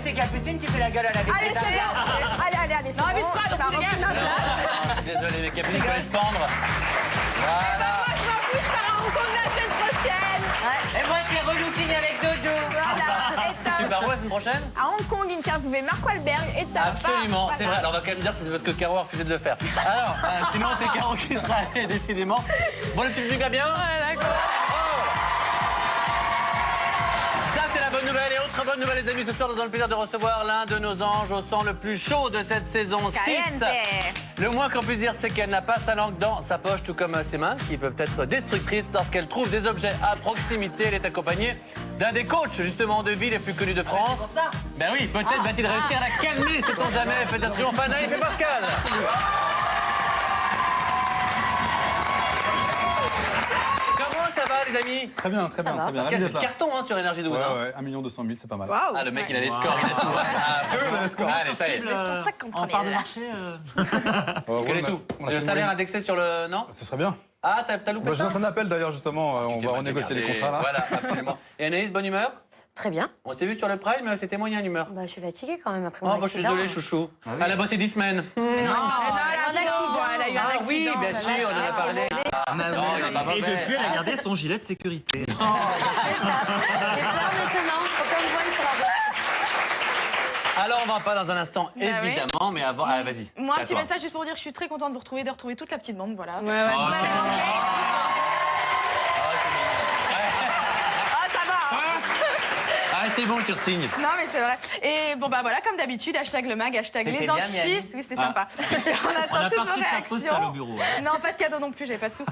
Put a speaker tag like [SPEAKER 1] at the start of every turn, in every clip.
[SPEAKER 1] c'est Capucine qui fait la gueule à la défaite.
[SPEAKER 2] Allez, c'est bien. Allez, c'est bon.
[SPEAKER 3] Non, abuse pas, donc les gars.
[SPEAKER 4] Je suis désolé, mais Capucine va se pendre. Voilà.
[SPEAKER 3] Moi, je m'en fous, je pars à Hong Kong la semaine prochaine.
[SPEAKER 1] Et moi, je fais relooking avec Dodo.
[SPEAKER 3] Voilà.
[SPEAKER 4] Tu pars où la semaine prochaine?
[SPEAKER 3] À Hong Kong, interviewer Mark Wahlberg et ça.
[SPEAKER 4] Absolument, c'est vrai. Alors on va quand même dire que c'est parce que Caro a refusé de le faire. Alors, sinon c'est Caro qui sera allée, décidément. Bon, le petit va bien?
[SPEAKER 3] Voilà, d'accord.
[SPEAKER 4] Ça, c'est la bonne nouvelle. Et autre bonne nouvelle, les amis, ce soir, nous avons le plaisir de recevoir l'un de nos anges au sang le plus chaud de cette saison 6.
[SPEAKER 3] Caliente.
[SPEAKER 4] Le moins qu'on puisse dire, c'est qu'elle n'a pas sa langue dans sa poche, tout comme ses mains, qui peuvent être destructrices lorsqu'elle trouve des objets à proximité. Elle est accompagnée d'un des coachs, justement, de vie les plus connus de France.
[SPEAKER 1] C'est pour ça.
[SPEAKER 4] Ben oui, peut-être va-t-il réussir à la calmer, sait-on jamais. Peut-être triomphe Anaïs et Pascal. Comment ça va, les amis?
[SPEAKER 5] Très bien, très bien, très bien.
[SPEAKER 4] Pascal, c'est le carton hein, sur Énergie 12.
[SPEAKER 5] Ouais,
[SPEAKER 4] hein.
[SPEAKER 5] ouais, 1 200 000, c'est pas mal.
[SPEAKER 3] Waouh.
[SPEAKER 4] Ah, le mec, il a les scores, il a tout. Ah,
[SPEAKER 5] il a les scores.
[SPEAKER 4] Allez, ça y est.
[SPEAKER 3] Mais 150
[SPEAKER 6] en part de
[SPEAKER 3] premiers.
[SPEAKER 6] marché.
[SPEAKER 4] Quel est tout? Le salaire indexé sur le... Non?
[SPEAKER 5] Ce serait bien.
[SPEAKER 4] Ah, t'as loupé
[SPEAKER 5] Moi, je
[SPEAKER 4] ça?
[SPEAKER 5] lance un appel d'ailleurs, justement. On va renégocier les contrats là.
[SPEAKER 4] Voilà, absolument. Et Anaïs, bonne humeur?
[SPEAKER 2] Très bien.
[SPEAKER 4] On s'est vu sur le Prime, c'était moyen humeur.
[SPEAKER 2] Bah, je suis fatiguée quand même après
[SPEAKER 4] Oh,
[SPEAKER 2] mon
[SPEAKER 4] bah, je suis
[SPEAKER 2] accident.
[SPEAKER 4] désolé, chouchou. Elle a bossé 10 semaines.
[SPEAKER 3] Elle a eu un
[SPEAKER 4] Ah
[SPEAKER 3] accident.
[SPEAKER 4] oui, bien sûr, on en a parlé. Ah, non, il est pas
[SPEAKER 6] Et
[SPEAKER 4] mauvais.
[SPEAKER 6] depuis, elle a gardé son gilet de sécurité.
[SPEAKER 2] C'est ça. J'ai peur maintenant. Faut qu'on me voie sur la route.
[SPEAKER 4] Alors, on va pas dans un instant,
[SPEAKER 3] Bah oui.
[SPEAKER 4] évidemment, mais avant... Ah, vas-y.
[SPEAKER 3] Moi, un
[SPEAKER 4] c'est à
[SPEAKER 3] petit
[SPEAKER 4] toi.
[SPEAKER 3] message juste pour dire que je suis très contente de vous retrouver, de retrouver toute la petite bande, voilà.
[SPEAKER 4] Oh, c'est
[SPEAKER 3] Ah, ça va.
[SPEAKER 4] Ah, c'est bon, tu re-signes.
[SPEAKER 3] Non, mais c'est vrai. Et bon, bah voilà, comme d'habitude, hashtag le mag, hashtag
[SPEAKER 1] C'était
[SPEAKER 3] les
[SPEAKER 1] bien,
[SPEAKER 3] anges
[SPEAKER 1] Miami.
[SPEAKER 3] 6. Oui, c'était sympa. On
[SPEAKER 6] On
[SPEAKER 3] attend
[SPEAKER 6] a
[SPEAKER 3] toutes
[SPEAKER 6] pas
[SPEAKER 3] vos
[SPEAKER 6] reçu ta postal au
[SPEAKER 3] réactions.
[SPEAKER 6] bureau.
[SPEAKER 3] Non, pas de cadeau non plus, j'avais pas de sous.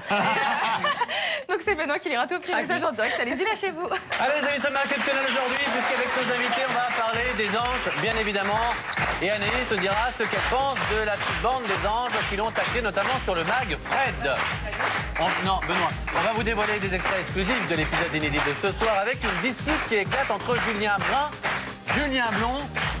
[SPEAKER 3] Donc c'est Benoît qui lira tout petit message en direct. Allez-y, lâchez-vous.
[SPEAKER 4] Allez, les amis, sommet exceptionnel aujourd'hui, puisqu'avec nos invités, on va parler des anges, bien évidemment. Et Anaïs nous dira ce qu'elle pense de la petite bande des anges qui l'ont attaqué, notamment sur le mag Fred. Non, Benoît, on va vous dévoiler des extraits exclusifs de l'épisode inédit de ce soir avec une dispute qui éclate entre Julien Brun, Julien Blond,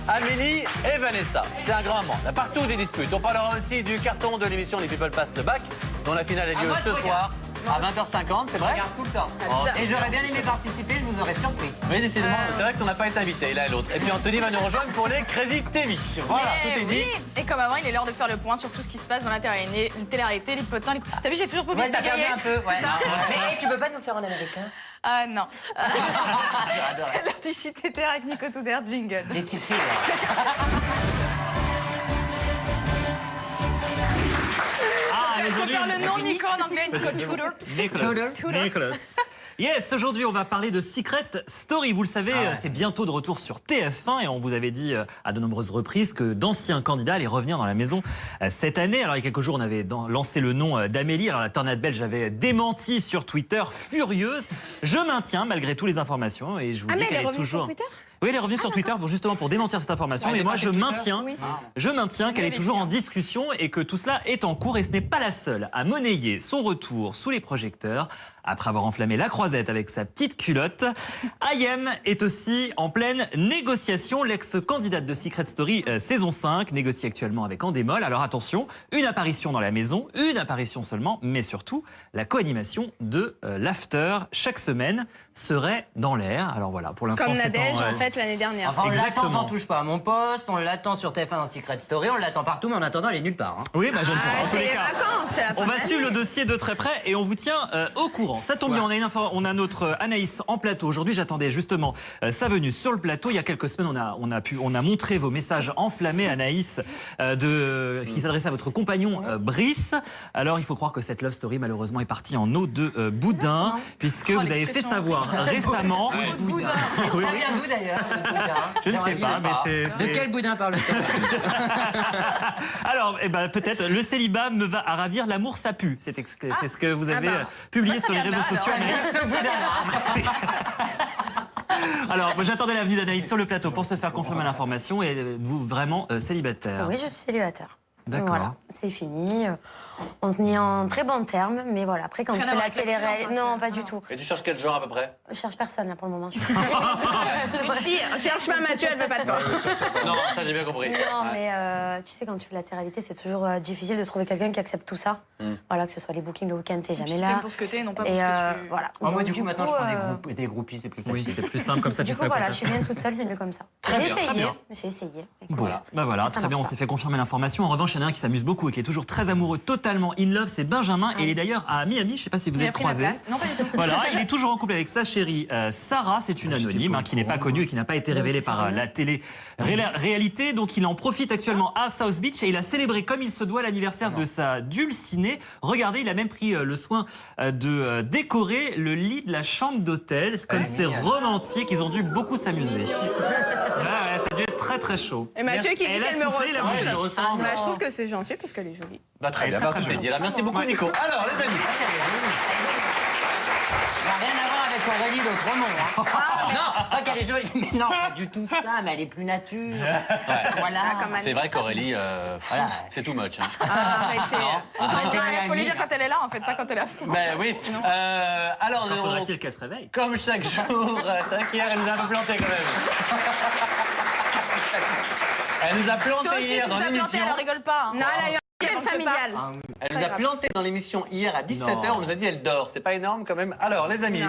[SPEAKER 4] Amélie et Vanessa. C'est un grand moment. Il y a partout des disputes. On parlera aussi du carton de l'émission Les People Pass le Bac, dont la finale a lieu
[SPEAKER 1] moi, je
[SPEAKER 4] ce soir à 20h50, c'est
[SPEAKER 1] Je
[SPEAKER 4] vrai?
[SPEAKER 1] regarde tout le temps.
[SPEAKER 4] Oh,
[SPEAKER 1] Et j'aurais bien aimé participer, je vous aurais surpris.
[SPEAKER 4] Oui, décidément, c'est vrai qu'on n'a pas été invité l'un et l'autre. Et puis Anthony va nous rejoindre pour les Crazy TV. Voilà,
[SPEAKER 3] Mais
[SPEAKER 4] tout est dit.
[SPEAKER 3] oui. Et comme avant, il est l'heure de faire le point sur tout ce qui se passe dans la télé-réalité, les potins. T'as vu, j'ai toujours pas oublié
[SPEAKER 1] Ouais,
[SPEAKER 3] de
[SPEAKER 1] t'as perdu
[SPEAKER 3] dégayer.
[SPEAKER 1] un peu. Ouais,
[SPEAKER 3] C'est ça.
[SPEAKER 1] mais hey, tu peux pas nous le faire en américain?
[SPEAKER 3] Ah non.
[SPEAKER 1] J'adore.
[SPEAKER 3] C'est l'heure du shit éther avec Nico Touder, jingle.
[SPEAKER 1] JTT.
[SPEAKER 6] Ah,
[SPEAKER 3] Faut
[SPEAKER 6] aujourd'hui,
[SPEAKER 3] faire le nom Nico en anglais, Nico Tudor.
[SPEAKER 6] Nicholas. Yes, aujourd'hui on va parler de Secret Story. Vous le savez, c'est bientôt de retour sur TF1 et on vous avait dit à de nombreuses reprises que d'anciens candidats allaient revenir dans la maison cette année. Alors il y a quelques jours on avait lancé le nom d'Amélie. Alors la tornade belge avait démenti sur Twitter, furieuse. Je maintiens malgré toutes les informations et je vous dis
[SPEAKER 3] Mais elle
[SPEAKER 6] qu'elle
[SPEAKER 3] est
[SPEAKER 6] est
[SPEAKER 3] revenue sur
[SPEAKER 6] toujours...
[SPEAKER 3] Twitter.
[SPEAKER 6] Oui, elle est revenue sur Twitter justement pour démentir cette information.
[SPEAKER 4] elle
[SPEAKER 6] Et
[SPEAKER 4] est
[SPEAKER 6] moi,
[SPEAKER 4] pas
[SPEAKER 6] je
[SPEAKER 4] sur Twitter
[SPEAKER 6] maintiens,
[SPEAKER 3] Oui.
[SPEAKER 6] je maintiens qu'elle est
[SPEAKER 3] l'avez
[SPEAKER 6] toujours
[SPEAKER 3] dit,
[SPEAKER 6] en discussion et que tout cela est en cours. Et ce n'est pas la seule à monnayer son retour sous les projecteurs après avoir enflammé la croisette avec sa petite culotte. Ayem est aussi en pleine négociation. L'ex-candidate de Secret Story saison 5 négocie actuellement avec Endemol. Alors attention, une apparition dans la maison, une apparition seulement, mais surtout la co-animation de l'After chaque semaine serait dans l'air. Alors voilà, pour l'instant
[SPEAKER 3] Comme
[SPEAKER 6] c'est
[SPEAKER 3] Nadège,
[SPEAKER 6] en,
[SPEAKER 3] en fait, l'année dernière.
[SPEAKER 1] Enfin, on l'attend
[SPEAKER 6] Exactement.
[SPEAKER 1] dans Touche pas à mon poste, on l'attend sur TF1 dans Secret Story, on l'attend partout, mais en attendant, elle est nulle part. Hein.
[SPEAKER 6] Oui, bah je ne sais pas. En tous
[SPEAKER 3] C'est
[SPEAKER 6] les
[SPEAKER 3] les
[SPEAKER 6] cas,
[SPEAKER 3] vacances, c'est la fin
[SPEAKER 6] on
[SPEAKER 3] de
[SPEAKER 6] va
[SPEAKER 3] l'année.
[SPEAKER 6] suivre le dossier de très près et on vous tient au courant. Ça tombe bien, on a notre Anaïs en plateau. Aujourd'hui, j'attendais justement sa venue sur le plateau. Il y a quelques semaines, on a montré vos messages enflammés, Anaïs, qui s'adressaient à votre compagnon Brice. Alors, il faut croire que cette love story, malheureusement, est partie en eau de boudin, puisque vous avez fait
[SPEAKER 3] l'expression.
[SPEAKER 6] savoir récemment.
[SPEAKER 1] Boudin.
[SPEAKER 6] Oui,
[SPEAKER 1] Ça
[SPEAKER 6] oui.
[SPEAKER 1] vient d'où d'ailleurs, le boudin?
[SPEAKER 6] Je ne
[SPEAKER 1] J'aimerais
[SPEAKER 6] sais
[SPEAKER 1] bien
[SPEAKER 6] pas, mais
[SPEAKER 1] voir.
[SPEAKER 6] c'est-
[SPEAKER 1] De quel boudin parle-t-on?
[SPEAKER 6] Alors, eh ben, peut-être, le célibat me va à ravir, l'amour ça pue. C'est ce que vous avez publié
[SPEAKER 3] Moi, ça
[SPEAKER 6] sur les
[SPEAKER 3] vient de
[SPEAKER 6] réseaux
[SPEAKER 3] là,
[SPEAKER 6] sociaux.
[SPEAKER 3] alors.
[SPEAKER 6] Anaïs.
[SPEAKER 1] Ce boudin-là.
[SPEAKER 6] Alors, moi, j'attendais l'avenue d'Anaïs sur le plateau pour se faire confirmer l'information. Et vous, vraiment célibataire?
[SPEAKER 2] Oui, je suis célibataire.
[SPEAKER 6] D'accord.
[SPEAKER 2] Voilà, c'est fini. On est en très bon terme, mais voilà, après quand
[SPEAKER 3] Rien
[SPEAKER 2] on
[SPEAKER 3] à
[SPEAKER 2] fait
[SPEAKER 3] voir
[SPEAKER 2] la
[SPEAKER 3] avec
[SPEAKER 2] télé...
[SPEAKER 3] l'accident,
[SPEAKER 2] Non,
[SPEAKER 3] quoi,
[SPEAKER 2] pas
[SPEAKER 3] c'est-
[SPEAKER 2] du tout.
[SPEAKER 4] Et tu cherches quel genre à peu près?
[SPEAKER 2] Je cherche personne, là, pour le moment. Je suis...
[SPEAKER 3] Une fille, cherche pas Mathieu, elle veut pas de toi.
[SPEAKER 4] Non, ça j'ai bien compris.
[SPEAKER 2] Non, mais tu sais, quand tu fais de la télé-réalité, c'est toujours difficile de trouver quelqu'un qui accepte tout ça. Voilà, que ce soit les bookings, le week-end, t'es jamais
[SPEAKER 3] Tu
[SPEAKER 2] là.
[SPEAKER 3] t'aimes pour ce que t'es, non pas pour
[SPEAKER 2] Et
[SPEAKER 3] ce que tu...
[SPEAKER 2] voilà.
[SPEAKER 1] Moi,
[SPEAKER 2] Donc,
[SPEAKER 1] du coup, maintenant, je prends
[SPEAKER 2] euh,
[SPEAKER 1] des groupies, c'est plus
[SPEAKER 6] Oui,
[SPEAKER 1] facile.
[SPEAKER 6] c'est plus simple comme ça, tu
[SPEAKER 2] Du
[SPEAKER 6] sais
[SPEAKER 2] coup,
[SPEAKER 6] à quoi
[SPEAKER 2] voilà, je
[SPEAKER 6] t'attendre.
[SPEAKER 2] suis bien toute seule, c'est mieux comme ça.
[SPEAKER 4] Très
[SPEAKER 2] J'ai
[SPEAKER 4] bien,
[SPEAKER 2] essayé,
[SPEAKER 6] bien.
[SPEAKER 2] j'ai essayé.
[SPEAKER 6] Bon,
[SPEAKER 2] Écoute,
[SPEAKER 6] bah voilà,
[SPEAKER 2] ça
[SPEAKER 6] très
[SPEAKER 2] marche
[SPEAKER 6] bien, on
[SPEAKER 2] pas.
[SPEAKER 6] s'est fait confirmer l'information. En revanche, il y en a un qui s'amuse beaucoup et qui est toujours très amoureux, totalement in love, c'est Benjamin. Et il est d'ailleurs à Miami, je sais pas si vous
[SPEAKER 3] Il a
[SPEAKER 6] êtes
[SPEAKER 3] pris ma
[SPEAKER 6] croisés.
[SPEAKER 3] place. Non, pas du tout.
[SPEAKER 6] Voilà, il est toujours en couple avec sa chérie Sarah, c'est une anonyme qui n'est pas connue et qui n'a pas été révélée par la télé-réalité. Donc il en profite actuellement à South Beach et il a célébré comme il se doit l'anniversaire de sa dulcinée. Regardez, il a même pris le soin de décorer le lit de la chambre d'hôtel. Comme c'est romantique, ils ont dû beaucoup s'amuser. Ouais, ça a dû être très très chaud.
[SPEAKER 3] Et Mathieu qui dit
[SPEAKER 6] Elle a
[SPEAKER 3] qu'elle me
[SPEAKER 6] soufflé, la
[SPEAKER 3] ressemble.
[SPEAKER 6] bougie.
[SPEAKER 4] Je ressemble.
[SPEAKER 3] Bah, je trouve que c'est gentil parce qu'elle est jolie.
[SPEAKER 4] Bah, très bien,
[SPEAKER 6] Très,
[SPEAKER 4] bah,
[SPEAKER 6] très
[SPEAKER 4] tout est
[SPEAKER 6] bien.
[SPEAKER 4] dit là. Merci beaucoup Nico. Alors les amis,
[SPEAKER 1] Ça n'a rien à voir avec Aurélie d'Autremont. Hein. Non, pas qu'elle est jolie, mais non, pas du tout ça, mais elle est plus nature. Voilà.
[SPEAKER 4] c'est vrai qu'Aurélie,
[SPEAKER 1] Voilà.
[SPEAKER 4] c'est too much. Hein.
[SPEAKER 3] Arrêtez.
[SPEAKER 1] c'est
[SPEAKER 3] Il faut lui
[SPEAKER 1] Miami.
[SPEAKER 3] dire quand elle est là, en fait, pas quand elle est absente.
[SPEAKER 4] Ben oui. Alors,
[SPEAKER 6] Quand faudra-t-il qu'elle se réveille?
[SPEAKER 4] comme chaque jour, c'est vrai qu'hier, elle nous a un peu planté quand même. Elle nous a planté
[SPEAKER 3] Toi aussi, tu
[SPEAKER 4] hier dans
[SPEAKER 3] nous as planté,
[SPEAKER 4] l'émission.
[SPEAKER 3] elle rigole pas. Non, elle a eu un week-end familial.
[SPEAKER 4] Elle nous a planté dans l'émission hier à 17h. On nous a dit elle dort. C'est pas énorme quand même. Alors, les amis,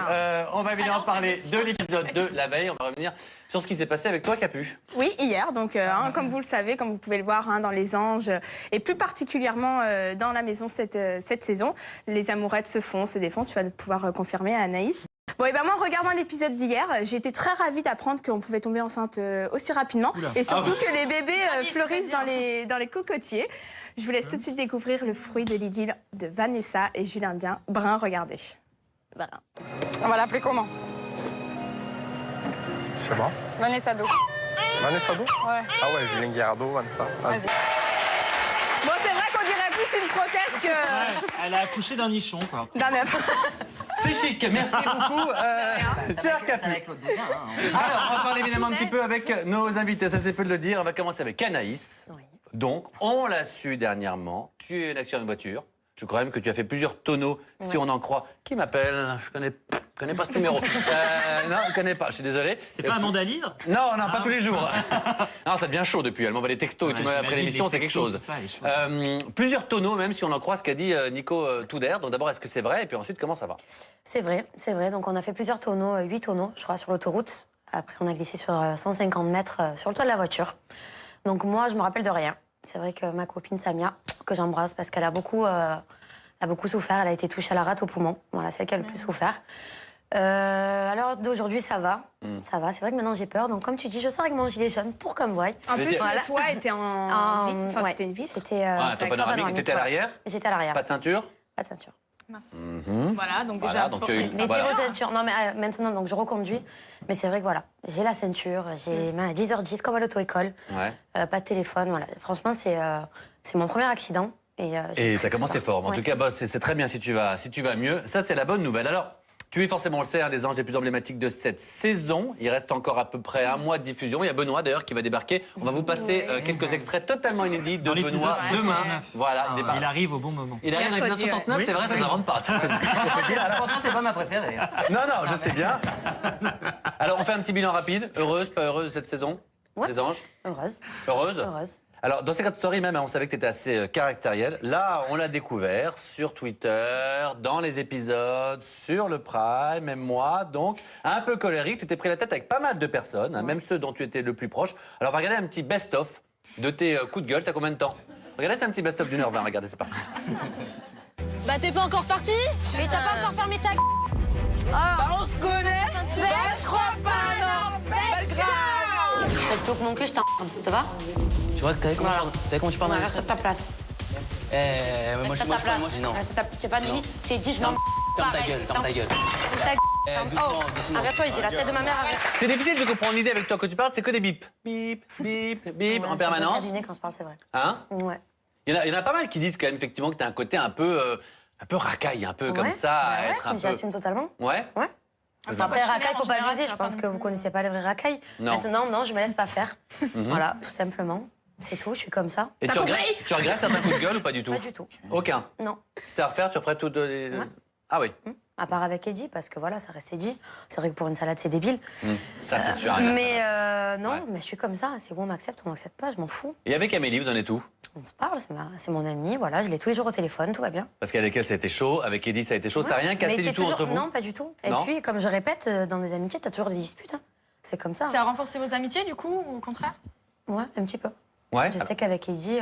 [SPEAKER 4] on va évidemment
[SPEAKER 3] Alors,
[SPEAKER 4] parler
[SPEAKER 3] c'est
[SPEAKER 4] de l'épisode de la veille. On va revenir sur ce qui s'est passé avec toi, Capu.
[SPEAKER 3] Oui, hier, donc comme vous le savez, comme vous pouvez le voir dans Les Anges, et plus particulièrement dans la maison cette saison, les amourettes se font, se défont. Tu vas pouvoir confirmer à Anaïs. Bon, et ben moi, en regardant l'épisode d'hier, j'ai été très ravie d'apprendre qu'on pouvait tomber enceinte aussi rapidement. Et surtout que les bébés fleurissent dans les cocotiers. Je vous laisse tout de suite découvrir le fruit de l'idylle de Vanessa et Julien Brun. Regardez. Voilà. On va l'appeler comment?
[SPEAKER 7] Je sais pas.
[SPEAKER 3] Vanessa Do.
[SPEAKER 7] Vanessa Do?
[SPEAKER 3] Ouais.
[SPEAKER 7] Ah ouais, Julien Guerrado, Vanessa. Vas-y.
[SPEAKER 3] Bon, c'est vrai qu'on dirait plus une prothèse que
[SPEAKER 6] Elle a accouché d'un nichon, quoi.
[SPEAKER 3] d'un œuf.
[SPEAKER 4] C'est chic. Merci beaucoup, cher
[SPEAKER 1] C'est
[SPEAKER 4] Capu.
[SPEAKER 1] avec Claude Boutin. Hein.
[SPEAKER 4] Alors, on va parler évidemment un petit peu avec nos invités. Ça, c'est peu de le dire. On va commencer avec Anaïs.
[SPEAKER 2] Oui.
[SPEAKER 4] Donc, on l'a su dernièrement. Tu es une actionnaire de voiture. Je crois même que tu as fait plusieurs tonneaux, si on en croit. Qui m'appelle? Je connais pas ce numéro. Non, je connais pas. Je suis désolé.
[SPEAKER 6] C'est pas Amanda Livre?
[SPEAKER 4] Non, non, pas tous les jours. Non, ça devient chaud depuis. Elle m'envoie des textos et tout. Après
[SPEAKER 6] j'imagine,
[SPEAKER 4] l'émission,
[SPEAKER 6] les
[SPEAKER 4] c'est quelque
[SPEAKER 6] sextos,
[SPEAKER 4] chose.
[SPEAKER 6] tout ça, elle est chaude.
[SPEAKER 4] Plusieurs tonneaux, même si on en croit ce qu'a dit Nico Touder. Donc d'abord, est-ce que c'est vrai? Et puis ensuite, comment ça va?
[SPEAKER 2] C'est vrai, c'est vrai. Donc on a fait plusieurs tonneaux, 8 tonneaux, je crois, sur l'autoroute. Après, on a glissé sur 150 mètres sur le toit de la voiture. Donc moi, je me rappelle de rien. C'est vrai que ma copine Samia, que j'embrasse parce qu'elle a beaucoup souffert. Elle a été touchée à la rate au poumon. Voilà, celle qui a le plus souffert. Alors d'aujourd'hui, ça va. Ça va. C'est vrai que maintenant, j'ai peur. Donc comme tu dis, je sors avec mon gilet jaune pour comme voie.
[SPEAKER 3] En plus,
[SPEAKER 2] Voilà.
[SPEAKER 3] le toit était en vitre. Enfin,
[SPEAKER 2] ouais,
[SPEAKER 3] c'était une vitre.
[SPEAKER 2] C'était
[SPEAKER 4] Ah,
[SPEAKER 2] avec
[SPEAKER 4] toi,
[SPEAKER 2] toit
[SPEAKER 4] panoramique, t'étais à
[SPEAKER 2] voilà.
[SPEAKER 4] l'arrière?
[SPEAKER 2] J'étais à l'arrière.
[SPEAKER 4] Pas de ceinture?
[SPEAKER 2] Pas de ceinture.
[SPEAKER 3] Voilà, donc
[SPEAKER 4] Voilà,
[SPEAKER 3] déjà.
[SPEAKER 4] donc,
[SPEAKER 3] porté.
[SPEAKER 4] une-
[SPEAKER 2] Mettez
[SPEAKER 4] Voilà.
[SPEAKER 2] vos ceintures. Non, mais maintenant, donc, je reconduis. Mais c'est vrai que voilà, j'ai la ceinture, j'ai 10h10 comme à l'auto-école.
[SPEAKER 4] Ouais.
[SPEAKER 2] Pas de téléphone, voilà. Franchement, c'est mon premier accident.
[SPEAKER 4] Et ça commence fort. En
[SPEAKER 2] Ouais.
[SPEAKER 4] tout cas, bah, c'est très bien si tu vas mieux. Ça, c'est la bonne nouvelle. Alors, tu es forcément, on le sait, un des anges les plus emblématiques de cette saison. Il reste encore à peu près un mois de diffusion. Il y a Benoît, d'ailleurs, qui va débarquer. On va vous passer quelques extraits totalement inédits de
[SPEAKER 6] Dans l'épisode
[SPEAKER 4] Benoît demain.
[SPEAKER 6] 69.
[SPEAKER 4] Voilà,
[SPEAKER 6] Ah,
[SPEAKER 4] il débarque.
[SPEAKER 6] il arrive au bon moment.
[SPEAKER 4] Il arrive dans l'épisode
[SPEAKER 3] Mercredi,
[SPEAKER 4] 69,
[SPEAKER 6] ouais.
[SPEAKER 4] c'est vrai, ça ne rentre pas. Ça.
[SPEAKER 1] Pourtant, c'est pas ma préférée. Hein.
[SPEAKER 4] Non, non, je sais bien. Alors, on fait un petit bilan rapide. Heureuse, pas heureuse cette saison?
[SPEAKER 2] Ouais.
[SPEAKER 4] Les anges?
[SPEAKER 2] Heureuse,
[SPEAKER 4] Heureuse?
[SPEAKER 2] heureuse.
[SPEAKER 4] Alors, dans Secret Story même, on savait que tu étais assez caractériel. Là, on l'a découvert sur Twitter, dans les épisodes, sur le Prime, même moi. Donc, un peu colérique. Tu t'es pris la tête avec pas mal de personnes, hein, même ceux dont tu étais le plus proche. Alors, on va regarder un petit best-of de tes coups de gueule. T'as combien de temps? Regardez, c'est un petit best-of d'1h20. Regardez, c'est parti.
[SPEAKER 8] Bah t'es pas encore parti?
[SPEAKER 2] Mais t'as pas encore fermé ta...
[SPEAKER 8] On se connaît? Je crois pas, non!
[SPEAKER 2] T'as plus haut que mon cul, je t'en... Ça te va?
[SPEAKER 1] Tu vois que t'avais comment tu parles
[SPEAKER 2] Reste à ta place.
[SPEAKER 1] moi,
[SPEAKER 2] Reste à ta place. Reste à ta... Tu n'as pas dit, j'ai dit, je m'en...
[SPEAKER 1] Ferme ta gueule, ferme ta gueule.
[SPEAKER 2] Oh, arrête-toi, il dit la tête de ma mère, arrête.
[SPEAKER 4] C'est difficile de comprendre l'idée avec toi quand tu parles, c'est que des bips. Bip, bip, bip, en permanence.
[SPEAKER 2] Je quand je parle, c'est vrai.
[SPEAKER 4] Hein?
[SPEAKER 2] Ouais.
[SPEAKER 4] Il y en a pas mal qui disent quand même effectivement que tu as un côté un peu racaille, un peu comme
[SPEAKER 2] Ouais,
[SPEAKER 4] ça,
[SPEAKER 2] bah
[SPEAKER 4] à
[SPEAKER 2] ouais,
[SPEAKER 4] être un
[SPEAKER 2] mais
[SPEAKER 4] peu.
[SPEAKER 2] j'assume totalement.
[SPEAKER 4] Ouais.
[SPEAKER 2] Ouais. Après, racaille, faut pas abuser. Je pense que vous connaissez pas les vrais racailles.
[SPEAKER 4] Non.
[SPEAKER 2] Maintenant, non, je me laisse pas faire. Voilà, tout simplement. C'est tout, je suis comme ça.
[SPEAKER 4] Et tu regrettes certains coups de gueule ou pas du tout?
[SPEAKER 2] Pas du tout.
[SPEAKER 4] Aucun.
[SPEAKER 2] Non.
[SPEAKER 4] Si c'était à refaire, tu referais tout. Ah oui.
[SPEAKER 2] À part avec Eddie, parce que voilà, ça reste Eddie. C'est vrai que pour une salade, c'est débile.
[SPEAKER 4] Ça, c'est sûr.
[SPEAKER 2] Mais non,
[SPEAKER 4] Ouais.
[SPEAKER 2] mais je suis comme ça. C'est bon, on m'accepte, on m'accepte pas, je m'en fous.
[SPEAKER 4] Et avec Amélie, vous en êtes où?
[SPEAKER 2] On se parle, c'est mon amie, voilà, je l'ai tous les jours au téléphone, tout va bien.
[SPEAKER 4] Parce qu'avec elle, ça a été chaud. Avec Eddie, ça a été chaud. Ça n'a rien cassé
[SPEAKER 2] Mais
[SPEAKER 4] du
[SPEAKER 2] c'est
[SPEAKER 4] tout
[SPEAKER 2] toujours...
[SPEAKER 4] entre vous?
[SPEAKER 2] Non, pas du tout. Et
[SPEAKER 4] Non.
[SPEAKER 2] puis, comme je répète, dans des amitiés, t'as toujours des disputes. Hein. C'est comme ça.
[SPEAKER 3] Ça a renforcé vos amitiés, du coup, ou au contraire?
[SPEAKER 2] Ouais, un petit peu.
[SPEAKER 4] Ouais.
[SPEAKER 2] Je sais qu'avec Eddie,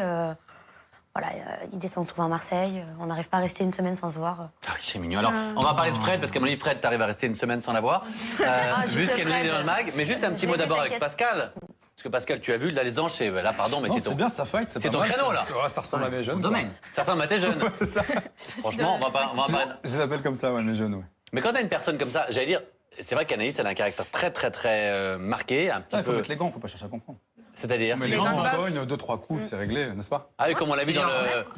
[SPEAKER 2] voilà, il descend souvent à Marseille. On n'arrive pas à rester une semaine sans se voir.
[SPEAKER 4] Ah, c'est mignon. Alors, on va parler de Fred, parce qu'à mon avis, Fred, t'arrives à rester une semaine sans la voir. Vu
[SPEAKER 2] juste
[SPEAKER 4] ce qu'elle nous dit
[SPEAKER 2] Fred.
[SPEAKER 4] dans le mag. Mais juste un petit mot d'abord avec
[SPEAKER 2] T'inquiète.
[SPEAKER 4] Pascal. Parce que Pascal, tu as vu, là, les anges, là, pardon, mais
[SPEAKER 5] Non,
[SPEAKER 4] c'est
[SPEAKER 5] c'est
[SPEAKER 4] ton...
[SPEAKER 5] bien, ça fight,
[SPEAKER 4] C'est
[SPEAKER 5] pas
[SPEAKER 4] ton
[SPEAKER 5] mal,
[SPEAKER 4] créneau, là.
[SPEAKER 5] Ça ressemble à mes jeunes.
[SPEAKER 1] Ton
[SPEAKER 5] quoi.
[SPEAKER 1] domaine.
[SPEAKER 4] Ça ressemble à tes jeunes.
[SPEAKER 5] Ouais, c'est ça.
[SPEAKER 4] Franchement, on va pas...
[SPEAKER 5] Je les appelle comme ça, ouais, mes jeunes, ouais.
[SPEAKER 4] Mais quand t'as une personne comme ça, j'allais dire, c'est vrai qu'Anaïs, elle a un caractère très marqué, un petit
[SPEAKER 5] Ah, il faut
[SPEAKER 4] peu...
[SPEAKER 5] mettre les gants, faut pas chercher à comprendre.
[SPEAKER 4] C'est-à-dire...
[SPEAKER 5] Mais les
[SPEAKER 3] Les
[SPEAKER 5] gants,
[SPEAKER 3] gants de
[SPEAKER 5] on
[SPEAKER 3] boxe.
[SPEAKER 5] cogne, 2-3 coups, c'est réglé, n'est-ce pas?
[SPEAKER 4] Ah oui, comme on l'a vu dans le...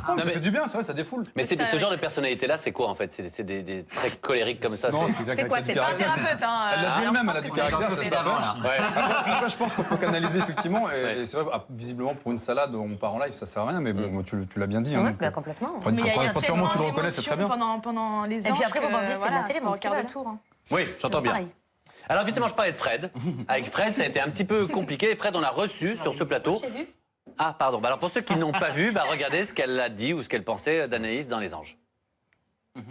[SPEAKER 5] Non, mais ça fait du bien, c'est vrai, ça défoule.
[SPEAKER 4] Mais ce genre de personnalité-là, c'est quoi en fait? C'est des traits colériques comme ça?
[SPEAKER 5] Non,
[SPEAKER 4] c'est-
[SPEAKER 5] c'est quelqu'un
[SPEAKER 3] C'est quoi?
[SPEAKER 5] qui a
[SPEAKER 3] C'est
[SPEAKER 5] du
[SPEAKER 3] pas un
[SPEAKER 5] caractère.
[SPEAKER 3] thérapeute, hein.
[SPEAKER 5] Elle l'a dit elle-même, elle a du caractère,
[SPEAKER 1] Sophie
[SPEAKER 5] c'est pas
[SPEAKER 1] d'avant,
[SPEAKER 5] faire.
[SPEAKER 1] là.
[SPEAKER 4] Ouais.
[SPEAKER 5] Après, je pense qu'on peut canaliser effectivement, et
[SPEAKER 4] Ouais.
[SPEAKER 5] c'est vrai, visiblement pour une salade, on part en live, ça sert à rien, mais bon, tu l'as bien dit. hein,
[SPEAKER 2] Ouais,
[SPEAKER 5] donc,
[SPEAKER 2] bah, complètement.
[SPEAKER 5] Quand
[SPEAKER 3] Mais il y a
[SPEAKER 5] quand
[SPEAKER 3] tellement
[SPEAKER 5] sûrement tu le reconnais, c'est très bien.
[SPEAKER 3] Pendant les
[SPEAKER 2] Et
[SPEAKER 3] anges.
[SPEAKER 2] puis après, faut pas oublier,
[SPEAKER 3] que,
[SPEAKER 2] c'est de la
[SPEAKER 3] voilà,
[SPEAKER 2] télé,
[SPEAKER 3] ça
[SPEAKER 2] mon
[SPEAKER 3] va au quart de
[SPEAKER 2] petit
[SPEAKER 3] tour. Hein.
[SPEAKER 4] Oui, j'entends bien.
[SPEAKER 2] Pareil.
[SPEAKER 4] Alors justement, je parlais de Fred. Avec Fred, ça a été un petit peu compliqué. Fred, on l'a reçu sur ce plateau.
[SPEAKER 2] J'ai vu.
[SPEAKER 4] Ah, pardon. Bah, alors pour ceux qui n'ont pas vu, regardez ce qu'elle a dit ou ce qu'elle pensait d'Anaïs dans Les Anges.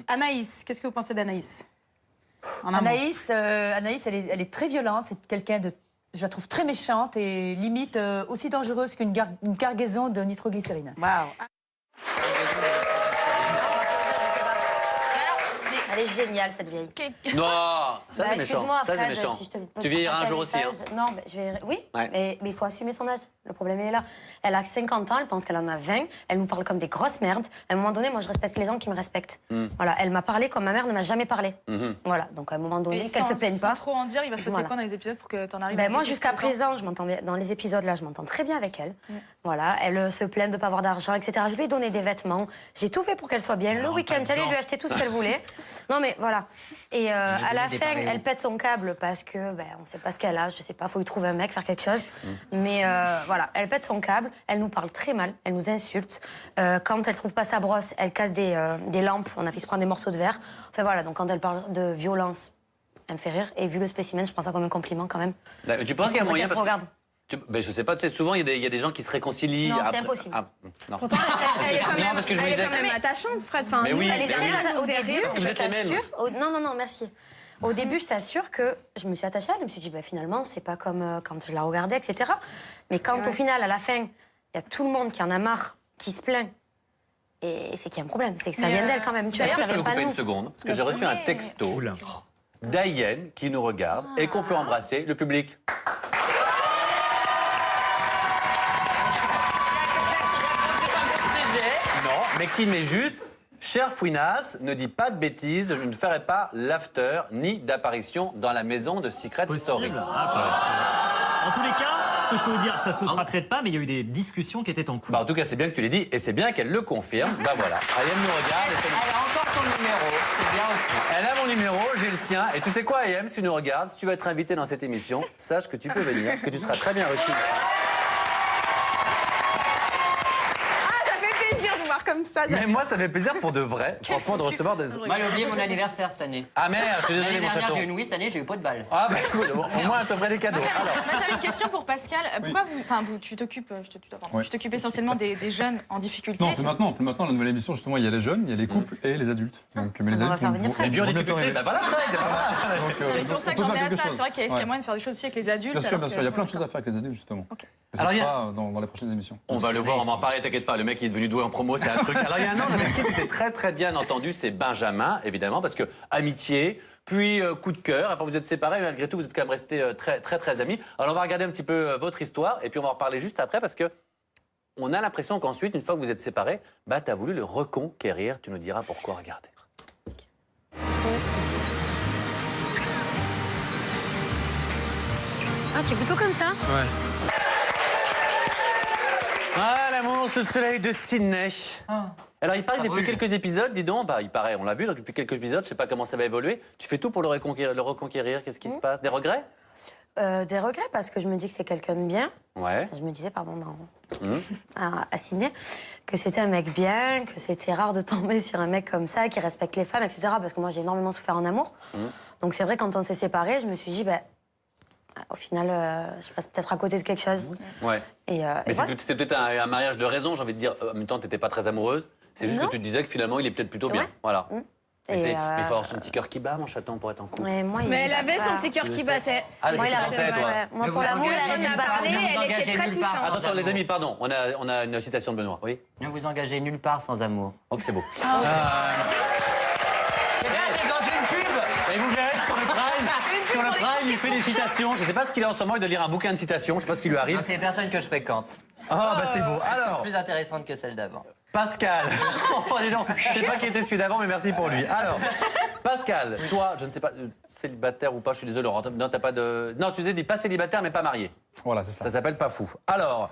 [SPEAKER 3] Anaïs, qu'est-ce que vous pensez d'Anaïs? En un mot.
[SPEAKER 9] Anaïs, elle est très violente. C'est quelqu'un de, je la trouve très méchante et limite aussi dangereuse une cargaison de nitroglycérine.
[SPEAKER 3] Waouh.
[SPEAKER 2] Elle est géniale, cette vieille.
[SPEAKER 4] Non, ça
[SPEAKER 2] Bah,
[SPEAKER 4] c'est méchant.
[SPEAKER 2] excuse-moi,
[SPEAKER 4] Ça c'est
[SPEAKER 2] Fred,
[SPEAKER 4] méchant.
[SPEAKER 2] si je te pose
[SPEAKER 4] Tu vieilliras un
[SPEAKER 2] un
[SPEAKER 4] jour aussi. Hein.
[SPEAKER 2] message- Non, mais je vais... Oui,
[SPEAKER 4] Ouais.
[SPEAKER 2] mais il faut assumer son âge. Le problème il est là. Elle a 50 ans, elle pense qu'elle en a 20. Elle nous parle comme des grosses merdes. À un moment donné, moi, je respecte les gens qui me respectent. Voilà, elle m'a parlé comme ma mère ne m'a jamais parlé. Voilà, donc à un moment donné,
[SPEAKER 3] Et
[SPEAKER 2] qu'elle se
[SPEAKER 3] sans
[SPEAKER 2] plaigne pas.
[SPEAKER 3] trop en dire, il va se passer
[SPEAKER 2] Voilà.
[SPEAKER 3] quoi dans les épisodes pour que t'en arrives
[SPEAKER 2] Ben
[SPEAKER 3] à
[SPEAKER 2] moi,
[SPEAKER 3] détester
[SPEAKER 2] jusqu'à
[SPEAKER 3] autant
[SPEAKER 2] présent, je m'entends bien. Dans les épisodes là, je m'entends très bien avec elle. Voilà, elle se plaint de pas avoir d'argent, etc. Je lui ai donné des vêtements. J'ai tout fait pour qu'elle soit bien. Le week-end, j'allais lui acheter tout ce qu'elle voulait. Non mais voilà. Et à la
[SPEAKER 1] des
[SPEAKER 2] fin,
[SPEAKER 1] pareils.
[SPEAKER 2] elle pète son câble parce que ben on sait pas ce qu'elle a. Je sais pas, faut lui trouver un mec, faire quelque chose. Mais voilà, elle pète son câble. Elle nous parle très mal. Elle nous insulte. Quand elle trouve pas sa brosse, elle casse des lampes. On a fait se prendre des morceaux de verre. Enfin voilà. Donc quand elle parle de violence, elle me fait rire. Et vu le spécimen, je prends ça comme un compliment quand même.
[SPEAKER 4] Là, tu penses qu'il y a
[SPEAKER 2] Faudrait
[SPEAKER 4] moyen
[SPEAKER 2] qu'elle se
[SPEAKER 4] parce que-
[SPEAKER 2] regarde.
[SPEAKER 4] Ben, je sais pas, tu sais, souvent il y a des gens qui se réconcilient.
[SPEAKER 2] Non, c'est
[SPEAKER 4] après-
[SPEAKER 2] impossible.
[SPEAKER 4] Ah, non.
[SPEAKER 3] Pourtant, elle est quand
[SPEAKER 4] Non,
[SPEAKER 3] même,
[SPEAKER 4] parce que je me
[SPEAKER 3] elle est
[SPEAKER 4] disais-
[SPEAKER 3] quand même attachante, Fred. Enfin,
[SPEAKER 4] Mais
[SPEAKER 3] nous,
[SPEAKER 4] oui,
[SPEAKER 2] Elle est
[SPEAKER 4] mais
[SPEAKER 2] très
[SPEAKER 4] oui.
[SPEAKER 2] attachante. Au
[SPEAKER 3] nous faisait
[SPEAKER 2] début,
[SPEAKER 3] rire.
[SPEAKER 4] Parce que vous
[SPEAKER 2] je
[SPEAKER 4] êtes les mêmes.
[SPEAKER 2] t'assure. Non, merci. Au début, je t'assure que je me suis attachée à elle. Je me suis dit, bah, finalement, c'est pas comme quand je la regardais, etc. Mais quand
[SPEAKER 3] Ouais.
[SPEAKER 2] au final, à la fin, il y a tout le monde qui en a marre, qui se plaint, et c'est qu'il y a un problème. C'est que ça
[SPEAKER 3] Mais,
[SPEAKER 2] vient d'elle quand même. Tu vois,
[SPEAKER 4] Est-ce que
[SPEAKER 2] ça
[SPEAKER 4] je peux
[SPEAKER 2] vient
[SPEAKER 4] vous
[SPEAKER 2] pas
[SPEAKER 4] couper
[SPEAKER 2] de
[SPEAKER 4] une
[SPEAKER 2] nous.
[SPEAKER 4] seconde? Parce que j'ai reçu un texto
[SPEAKER 6] Oula.
[SPEAKER 4] d'Ayenne qui nous regarde et qu'on peut embrasser le public. Non, mais qui met juste « Cher Fouinas, ne dis pas de bêtises, je ne ferai pas l'after ni d'apparition dans la maison de Secret Story.
[SPEAKER 6] Possible. Ah, pareil. En tous les cas, ce que je peux vous dire, ça se fera peut-être pas, mais il y a eu des discussions qui étaient en cours.
[SPEAKER 4] Bah, en tout cas, c'est bien que tu l'aies dit et c'est bien qu'elle le confirme. Bah voilà, Ayenne nous regarde. et
[SPEAKER 1] Elle a encore ton numéro, c'est bien aussi.
[SPEAKER 4] Elle a mon numéro, j'ai le sien. Et tu sais quoi, Ayem, si tu nous regardes, si tu veux être invité dans cette émission, sache que tu peux venir, que tu seras très bien reçu.
[SPEAKER 3] Ah, ça fait plaisir de vous voir comme ça.
[SPEAKER 4] Mais moi, ça fait plaisir pour de vrai, franchement, de recevoir des...
[SPEAKER 1] Moi, j'ai oublié mon anniversaire cette année.
[SPEAKER 4] Ah merde, je suis désolé,
[SPEAKER 1] L'année
[SPEAKER 4] mon
[SPEAKER 1] dernière,
[SPEAKER 4] chaton.
[SPEAKER 1] j'ai eu une oui, cette année, j'ai eu pas de balle.
[SPEAKER 4] Ah bah cool, bon, au moins, elle t'offrait des cadeaux. Alors,
[SPEAKER 3] Moi, j'avais une question pour Pascal. Pourquoi tu t'occupes,
[SPEAKER 5] Ouais.
[SPEAKER 3] tu t'occupes essentiellement des jeunes en difficulté.
[SPEAKER 5] Non, plus maintenant, la nouvelle émission, justement, il y a les jeunes, il y a les couples et les adultes. Donc, mais les
[SPEAKER 2] On va
[SPEAKER 5] adultes,
[SPEAKER 2] faire venir Fred.
[SPEAKER 4] les vieux en
[SPEAKER 5] vont bientôt
[SPEAKER 4] difficulté, bah
[SPEAKER 5] arriver.
[SPEAKER 4] voilà, Fred, voilà.
[SPEAKER 5] Donc,
[SPEAKER 3] Non, mais c'est pour ça que
[SPEAKER 5] on peut
[SPEAKER 3] j'en
[SPEAKER 5] faire
[SPEAKER 3] ai à
[SPEAKER 5] quelque
[SPEAKER 3] ça.
[SPEAKER 5] chose.
[SPEAKER 3] C'est vrai qu'il y a
[SPEAKER 5] Ouais.
[SPEAKER 3] moyen de faire des choses aussi avec les adultes.
[SPEAKER 5] Bien sûr,
[SPEAKER 3] alors
[SPEAKER 5] il y a
[SPEAKER 3] que-
[SPEAKER 5] plein de choses à faire avec les adultes, justement.
[SPEAKER 3] Ok.
[SPEAKER 5] Mais ça
[SPEAKER 4] Alors, il y a-
[SPEAKER 5] sera dans les prochaines émissions.
[SPEAKER 4] On va le voir, on va en parler, t'inquiète pas, le mec il est devenu doué en promo, c'est un truc. Alors il y a un ange avec qui c'était très bien entendu, c'est Benjamin, évidemment, parce que amitié, puis coup de cœur, après vous êtes séparés, mais malgré tout vous êtes quand même restés très amis. Alors on va regarder un petit peu votre histoire, et puis on va en reparler juste après, parce que on a l'impression qu'ensuite, une fois que vous êtes séparés, bah t'as voulu le reconquérir, tu nous diras pourquoi, regardez.
[SPEAKER 2] Ah, tu es plutôt comme ça?
[SPEAKER 4] Ah l'amour, ce soleil de Sydney. Alors il paraît que
[SPEAKER 1] Ça
[SPEAKER 4] depuis
[SPEAKER 1] brûle.
[SPEAKER 4] quelques épisodes, dis donc, bah il paraît, on l'a vu, donc depuis quelques épisodes, je sais pas comment ça va évoluer, tu fais tout pour le reconquérir, qu'est-ce qui se passe? Des regrets?
[SPEAKER 2] Des regrets parce que je me dis que c'est quelqu'un de bien.
[SPEAKER 4] Ouais.
[SPEAKER 2] Enfin, je me disais, pardon, à Sydney, que c'était un mec bien, que c'était rare de tomber sur un mec comme ça, qui respecte les femmes, etc. Parce que moi, j'ai énormément souffert en amour. Donc c'est vrai, quand on s'est séparés, je me suis dit, ben, au final, je passe peut-être à côté de quelque chose.
[SPEAKER 4] Ouais.
[SPEAKER 2] Et
[SPEAKER 4] Mais
[SPEAKER 2] voilà.
[SPEAKER 4] c'était peut-être un mariage de raison, j'ai envie de dire. En même temps, t'étais pas très amoureuse. C'est juste
[SPEAKER 2] Non.
[SPEAKER 4] que tu te disais que finalement, il est peut-être plutôt bien.
[SPEAKER 2] Ouais.
[SPEAKER 4] Voilà.
[SPEAKER 2] Et,
[SPEAKER 4] Mais il faut avoir son petit cœur qui bat, mon chaton, pour être en couple.
[SPEAKER 2] Mais, moi,
[SPEAKER 3] Mais elle
[SPEAKER 2] il
[SPEAKER 3] avait
[SPEAKER 2] bat
[SPEAKER 3] son
[SPEAKER 2] pas.
[SPEAKER 3] petit cœur qui battait.
[SPEAKER 4] Ah,
[SPEAKER 2] Moi, il a
[SPEAKER 4] arrêté,
[SPEAKER 2] arrêté,
[SPEAKER 4] toi.
[SPEAKER 2] ouais. Moi,
[SPEAKER 1] Mais
[SPEAKER 2] pour
[SPEAKER 1] vous
[SPEAKER 2] l'amour,
[SPEAKER 1] engagez
[SPEAKER 2] il a
[SPEAKER 3] nulle
[SPEAKER 2] arrêté de
[SPEAKER 3] part.
[SPEAKER 2] parler.
[SPEAKER 3] Ne vous
[SPEAKER 2] Elle
[SPEAKER 3] engagez
[SPEAKER 2] était très
[SPEAKER 3] nulle part.
[SPEAKER 2] touchante.
[SPEAKER 4] Attention, les amis, pardon. On a une citation de Benoît. Oui.
[SPEAKER 1] Ne vous engagez nulle part sans amour.
[SPEAKER 4] Oh, c'est beau.
[SPEAKER 1] C'est bien, c'est dans une pub.
[SPEAKER 4] Et vous verrez sur le Prime, il fait des citations. Je ne sais pas ce qu'il a en ce moment, il doit lire un bouquin de citations. Je ne sais pas ce qui lui arrive.
[SPEAKER 1] Non, c'est les personnes que je fréquente.
[SPEAKER 4] Ah, bah c'est beau.
[SPEAKER 1] Elles sont
[SPEAKER 4] Alors,
[SPEAKER 1] plus intéressantes que celles d'avant.
[SPEAKER 4] Pascal. Oh, dis donc, je ne sais pas qui était celui d'avant, mais merci pour lui. Alors, Pascal, toi, je ne sais pas, célibataire ou pas, je suis désolé, Laurent. Non, t'as pas de. Non, tu dis pas célibataire, mais pas marié.
[SPEAKER 5] Voilà, c'est ça.
[SPEAKER 4] Ça s'appelle pas fou. Alors,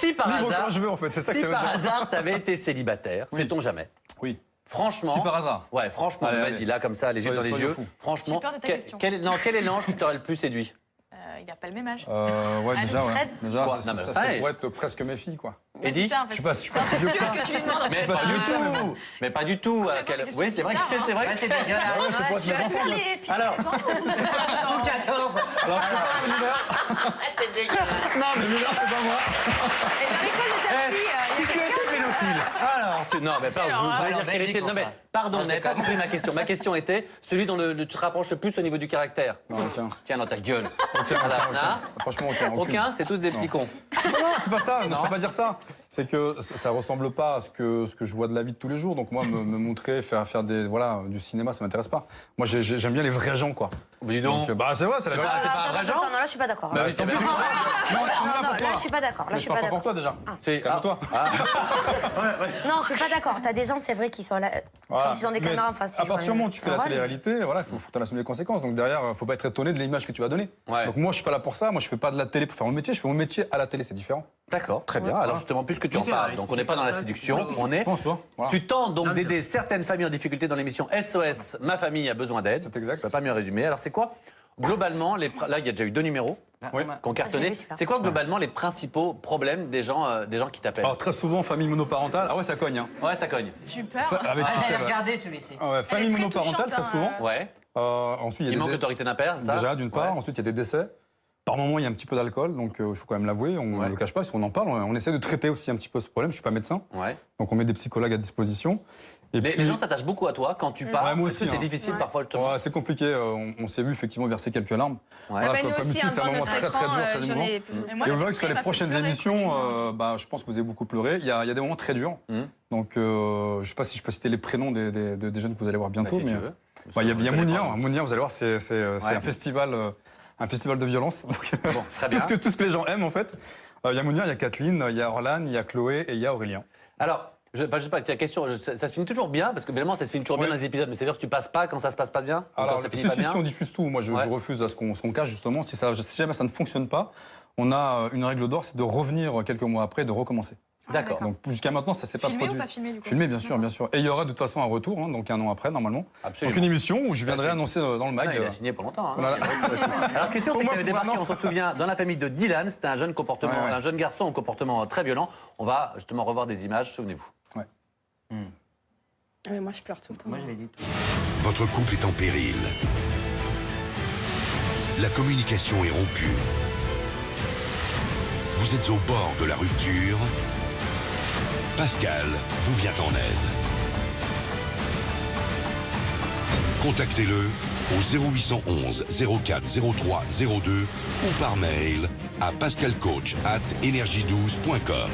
[SPEAKER 4] si par
[SPEAKER 5] Libre
[SPEAKER 4] hasard.
[SPEAKER 5] quand je veux, en fait, c'est ça que
[SPEAKER 4] Si
[SPEAKER 5] ça veut
[SPEAKER 4] par
[SPEAKER 5] dire.
[SPEAKER 4] hasard, t'avais été célibataire,
[SPEAKER 5] Oui.
[SPEAKER 4] sait-on jamais.
[SPEAKER 5] Oui.
[SPEAKER 4] Franchement.
[SPEAKER 5] Si par hasard.
[SPEAKER 4] Ouais, franchement,
[SPEAKER 5] Allez,
[SPEAKER 4] vas-y,
[SPEAKER 5] allez.
[SPEAKER 4] là, comme ça, les yeux dans les
[SPEAKER 5] Soyons
[SPEAKER 4] yeux.
[SPEAKER 5] fous.
[SPEAKER 4] Franchement,
[SPEAKER 8] J'ai peur de ta question.
[SPEAKER 4] quel est l'ange qui t'aurait le plus séduit?
[SPEAKER 8] Il n'a pas le même âge.
[SPEAKER 5] Ouais, déjà, ouais.
[SPEAKER 2] Fred
[SPEAKER 5] Déjà,
[SPEAKER 4] Quoi
[SPEAKER 5] ça,
[SPEAKER 4] Non, mais
[SPEAKER 5] ça
[SPEAKER 4] ouais.
[SPEAKER 5] pourrait être presque mes filles, quoi.
[SPEAKER 4] Eddie?
[SPEAKER 8] C'est ça, en fait.
[SPEAKER 5] Je sais pas si
[SPEAKER 8] C'est un peu
[SPEAKER 5] vieux
[SPEAKER 8] sûr ce que tu lui demandes.
[SPEAKER 4] Mais
[SPEAKER 5] pas
[SPEAKER 4] pas
[SPEAKER 5] si
[SPEAKER 4] du
[SPEAKER 5] vieux que ça, mais
[SPEAKER 4] tout. Mais pas du tout.
[SPEAKER 8] question
[SPEAKER 4] Oui, c'est vrai,
[SPEAKER 8] bizarre,
[SPEAKER 4] c'est vrai.
[SPEAKER 1] Ouais, c'est dégueulasse.
[SPEAKER 5] c'est pour être mes enfants, bien sûr.
[SPEAKER 4] Alors,
[SPEAKER 1] 14.
[SPEAKER 5] Alors, je sais pas, l'univers.
[SPEAKER 1] C'est dégueulasse.
[SPEAKER 4] non, mais
[SPEAKER 3] Et dans l'école de ta fille,
[SPEAKER 4] si tu étais pédophile, alors tu... Non, mais pardon, je voulais dire
[SPEAKER 1] en
[SPEAKER 4] quelle
[SPEAKER 1] Belgique,
[SPEAKER 4] était... Non, mais
[SPEAKER 1] pour ça.
[SPEAKER 4] pardon,
[SPEAKER 1] Ah,
[SPEAKER 4] vous n'avez pas
[SPEAKER 1] déconne.
[SPEAKER 4] compris ma question. Ma question était celui dont tu te rapproches le plus au niveau du caractère.
[SPEAKER 5] Non, aucun.
[SPEAKER 4] Tiens, dans ta gueule.
[SPEAKER 5] Aucun,
[SPEAKER 4] Voilà,
[SPEAKER 5] aucun.
[SPEAKER 4] hein
[SPEAKER 5] Franchement, aucun. aucune.
[SPEAKER 4] Aucun, c'est tous des petits cons.
[SPEAKER 5] Non, c'est pas ça. Je peux pas dire ça. C'est que ça ressemble pas à ce que je vois de la vie de tous les jours. Donc moi, me montrer, faire du cinéma, ça m'intéresse pas. Moi, j'aime bien les vrais gens, quoi.
[SPEAKER 4] Mais dis donc.
[SPEAKER 5] Bah c'est vrai, c'est la vérité.
[SPEAKER 4] c'est pas un vrai genre
[SPEAKER 2] Non, là, je suis pas d'accord.
[SPEAKER 4] Bah,
[SPEAKER 2] Non,
[SPEAKER 4] oui, t'as bien
[SPEAKER 5] Non,
[SPEAKER 2] non, là,
[SPEAKER 5] toi.
[SPEAKER 2] je suis pas d'accord. Là,
[SPEAKER 5] Mais
[SPEAKER 2] je suis
[SPEAKER 5] je
[SPEAKER 2] pas
[SPEAKER 5] parle pas pour
[SPEAKER 2] d'accord.
[SPEAKER 5] toi déjà.
[SPEAKER 4] C'est-
[SPEAKER 5] Calme-toi.
[SPEAKER 2] Non, je suis pas d'accord. T'as des gens, c'est vrai, qui sont là,
[SPEAKER 5] Voilà.
[SPEAKER 2] quand ils ont des
[SPEAKER 5] Mais
[SPEAKER 2] caméras en face.
[SPEAKER 5] À partir du moment où tu fais la
[SPEAKER 2] rôle.
[SPEAKER 5] télé-réalité, voilà, il faut t'en assumer les conséquences. Donc derrière, faut pas être étonné de l'image que tu vas donner.
[SPEAKER 4] Ouais.
[SPEAKER 5] Donc moi, je suis pas là pour ça. Moi, je fais pas de la télé pour faire mon métier. Je fais mon métier à la télé, c'est différent.
[SPEAKER 4] D'accord, très bien. Alors justement, puisque tu en
[SPEAKER 1] c'est
[SPEAKER 4] parles,
[SPEAKER 1] vrai,
[SPEAKER 4] donc on n'est pas dans la séduction, on est...
[SPEAKER 5] Je pense, toi. Voilà.
[SPEAKER 4] Tu tentes donc d'aider certaines familles en difficulté dans l'émission SOS, Ma famille a besoin d'aide.
[SPEAKER 5] C'est exact.
[SPEAKER 4] Je peux pas mieux résumer. Alors c'est quoi globalement, là il y a déjà eu 2 numéros
[SPEAKER 5] Oui.
[SPEAKER 4] qui ont
[SPEAKER 2] Ah, j'ai
[SPEAKER 4] cartonné.
[SPEAKER 2] vu celui-là.
[SPEAKER 4] C'est quoi globalement les principaux problèmes des gens qui t'appellent?
[SPEAKER 5] Alors très souvent, famille monoparentale. Ah ouais, ça cogne. Hein.
[SPEAKER 4] Ouais, ça cogne.
[SPEAKER 8] J'ai eu peur.
[SPEAKER 5] Avec
[SPEAKER 1] Ah, je l'ai
[SPEAKER 5] Christelle, ouais.
[SPEAKER 1] regardé celui-ci.
[SPEAKER 5] Ah ouais, famille
[SPEAKER 8] très
[SPEAKER 5] monoparentale,
[SPEAKER 8] touchante,
[SPEAKER 5] très souvent.
[SPEAKER 8] hein,
[SPEAKER 4] Ouais.
[SPEAKER 5] Ensuite, il y
[SPEAKER 4] Il
[SPEAKER 5] a
[SPEAKER 4] manque
[SPEAKER 5] des
[SPEAKER 4] d'autorité d'un père, ça?
[SPEAKER 5] Déjà, d'une part.
[SPEAKER 4] Ouais.
[SPEAKER 5] Ensuite, il y a des décès. Par moment, il y a un petit peu d'alcool, donc il faut quand même l'avouer. On
[SPEAKER 4] Ouais.
[SPEAKER 5] ne le cache pas, parce qu'on en parle. On essaie de traiter aussi un petit peu ce problème. Je suis pas médecin,
[SPEAKER 4] Ouais.
[SPEAKER 5] donc on met des psychologues à disposition. Et
[SPEAKER 4] Mais
[SPEAKER 5] puis,
[SPEAKER 4] les gens s'attachent beaucoup à toi quand tu parles.
[SPEAKER 5] Ouais, moi
[SPEAKER 4] parce que
[SPEAKER 5] aussi,
[SPEAKER 4] c'est
[SPEAKER 5] hein.
[SPEAKER 4] difficile parfois justement.
[SPEAKER 5] ouais, c'est compliqué. On s'est vu effectivement verser quelques larmes.
[SPEAKER 4] Ouais.
[SPEAKER 5] Voilà,
[SPEAKER 3] bah, nous
[SPEAKER 5] comme
[SPEAKER 3] aussi,
[SPEAKER 5] ici,
[SPEAKER 3] hein,
[SPEAKER 5] c'est un
[SPEAKER 3] devant
[SPEAKER 5] moment
[SPEAKER 3] notre
[SPEAKER 5] très très
[SPEAKER 3] écran,
[SPEAKER 5] dur, très
[SPEAKER 3] j'en
[SPEAKER 5] émouvant.
[SPEAKER 3] ai-
[SPEAKER 8] Et moi,
[SPEAKER 5] Et
[SPEAKER 8] c'est
[SPEAKER 5] on voit
[SPEAKER 8] pour
[SPEAKER 5] que
[SPEAKER 8] ça,
[SPEAKER 5] sur
[SPEAKER 8] il
[SPEAKER 5] les
[SPEAKER 8] m'a fait
[SPEAKER 5] prochaines
[SPEAKER 8] pleurer,
[SPEAKER 5] émissions, je pense que vous avez beaucoup pleuré. Il y a des moments très durs. Donc, je ne sais pas si je peux citer les prénoms des jeunes que vous allez voir bientôt.
[SPEAKER 4] Bah, si
[SPEAKER 5] mais
[SPEAKER 4] tu veux.
[SPEAKER 5] il y a
[SPEAKER 4] Je vais
[SPEAKER 5] Mounir.
[SPEAKER 4] les prendre.
[SPEAKER 5] Mounir, vous allez voir, c'est
[SPEAKER 4] Ouais.
[SPEAKER 5] un festival de violence. Donc,
[SPEAKER 4] Bon, très bien.
[SPEAKER 5] tout ce que les gens aiment, en fait. Il y a Mounir, il y a Kathleen, il y a Orlan, il y a Chloé et il y a Aurélien.
[SPEAKER 4] Alors, je sais pas, ta question, ça se finit toujours bien, parce que évidemment, ça se finit toujours bien
[SPEAKER 5] Oui.
[SPEAKER 4] dans les épisodes, mais c'est-à-dire que tu passes pas quand ça se passe pas bien? Ou
[SPEAKER 5] Alors,
[SPEAKER 4] quand ça finit
[SPEAKER 5] si,
[SPEAKER 4] pas
[SPEAKER 5] si,
[SPEAKER 4] bien?
[SPEAKER 5] si, on diffuse tout. Moi, je
[SPEAKER 4] Ouais.
[SPEAKER 5] refuse à ce qu'on cache, justement. Si jamais ça ne fonctionne pas, on a une règle d'or, c'est de revenir quelques mois après et de recommencer.
[SPEAKER 4] D'accord.
[SPEAKER 5] Donc, jusqu'à maintenant, ça s'est pas
[SPEAKER 8] Filmé
[SPEAKER 5] produit.
[SPEAKER 8] ou pas filmé, du coup?
[SPEAKER 5] Filmé, bien sûr, bien sûr. Et il y aura de toute façon un retour, hein, donc 1 an après, normalement.
[SPEAKER 4] Absolument.
[SPEAKER 5] Donc une émission où je viendrai
[SPEAKER 4] c'est-
[SPEAKER 5] annoncer dans le mag.
[SPEAKER 4] Ah, il a signé pour longtemps. Hein.
[SPEAKER 5] Voilà.
[SPEAKER 4] Alors, ce qui est sûr, c'est
[SPEAKER 5] Au
[SPEAKER 4] que
[SPEAKER 5] moins
[SPEAKER 4] tu avais
[SPEAKER 5] pour un
[SPEAKER 4] débarqué,
[SPEAKER 5] an.
[SPEAKER 4] on s'en souvient, dans la famille de Dylan. C'était un jeune
[SPEAKER 5] Ouais.
[SPEAKER 4] un jeune garçon au comportement très violent. On va justement revoir des images, souvenez-vous.
[SPEAKER 3] Ah, mais moi, je pleure tout le temps.
[SPEAKER 1] Moi, je l'ai dit tout.
[SPEAKER 10] Votre couple est en péril. La communication est rompue. Vous êtes au bord de la rupture. Pascal vous vient en aide. Contactez-le au 0811 04 03 02 ou par mail à pascalcoach@energie12.com.